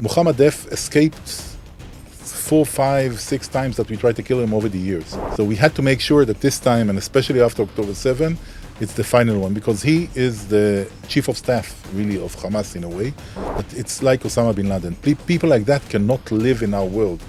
Mohammed Deif escaped 4, 5, 6 times that we tried to kill him over the years. So we had to make sure that this time, and especially after October 7, it's the final one, because he is the chief of staff, really, of Hamas in a way. But it's like Osama Bin Laden. People like that cannot live in our world.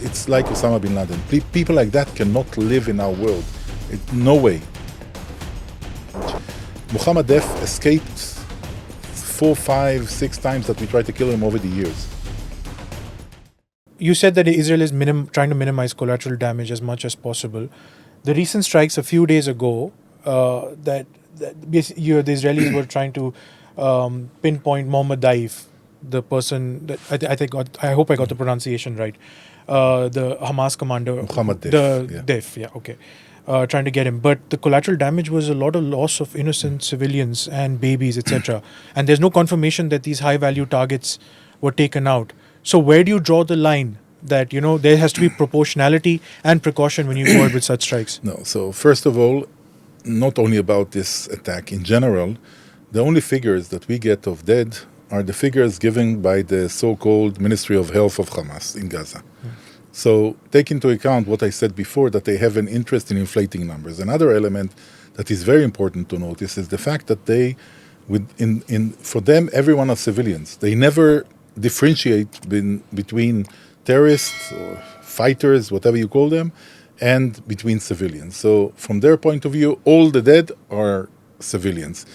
It's like Osama Bin Laden. People like that cannot live in our world. No way. Mohammed Deif escaped 4, 5, 6 times that we tried to kill him over the years. You said that Israel is trying to minimize collateral damage as much as possible. The recent strikes a few days ago, the Israelis were trying to pinpoint Mohammed Deif, the person that I hope I got the pronunciation right. The Hamas commander, Mohammed Deif. Deif, okay. Trying to get him. But the collateral damage was a lot of loss of innocent civilians and babies, etc. And there's no confirmation that these high-value targets were taken out. So where do you draw the line that, there has to be proportionality and precaution when you go out with such strikes? No. So first of all, not only about this attack in general, the only figures that we get of dead are the figures given by the so-called Ministry of Health of Hamas in Gaza. So take into account what I said before, that they have an interest in inflating numbers. Another element that is very important to notice is the fact that for them, everyone are civilians. They never differentiate between terrorists or fighters, whatever you call them, and between civilians. So from their point of view, all the dead are civilians.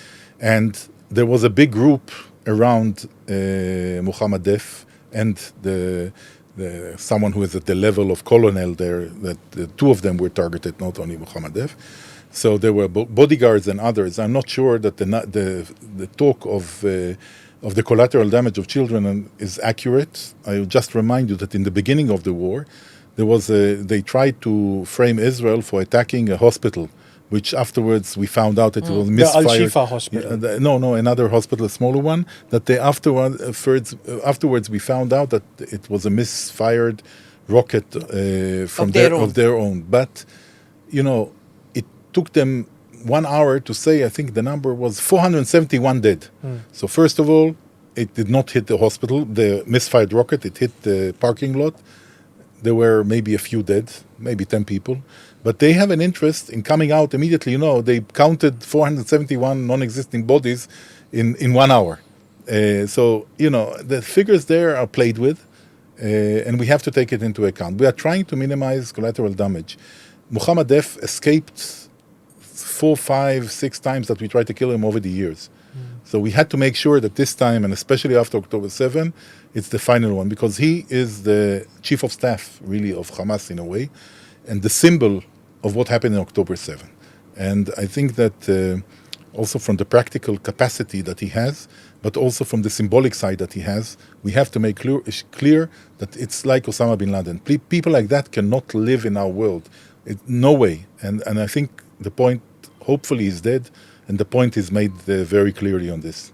And there was a big group around Mohammed Deif and someone who is at the level of colonel there, that the two of them were targeted, not only Mohammed Deif. So there were bodyguards and others. I'm not sure that the talk of the collateral damage of children is accurate. I will just remind you that in the beginning of the war, they tried to frame Israel for attacking a hospital, which afterwards we found out it was misfired. The Al-Shifa hospital. No, another hospital, a smaller one. That they afterwards we found out that it was a misfired rocket of their own. But it took them 1 hour to say. I think the number was 471 dead. So first of all, it did not hit the hospital. The misfired rocket, it hit the parking lot. There were maybe a few dead, maybe 10 people. But they have an interest in coming out immediately. They counted 471 non-existing bodies in 1 hour. So the figures there are played with, and we have to take it into account. We are trying to minimize collateral damage. Mohammed Deif escaped 4, 5, 6 times that we tried to kill him over the years. So we had to make sure that this time, and especially after October 7, it's the final one, because he is the chief of staff, really, of Hamas in a way, and the symbol of what happened in October 7. And I think that also from the practical capacity that he has, but also from the symbolic side that he has, we have to make clear that it's like Osama Bin Laden. People like that cannot live in our world. No way. And I think the point, hopefully, is dead, and the point is made very clearly on this.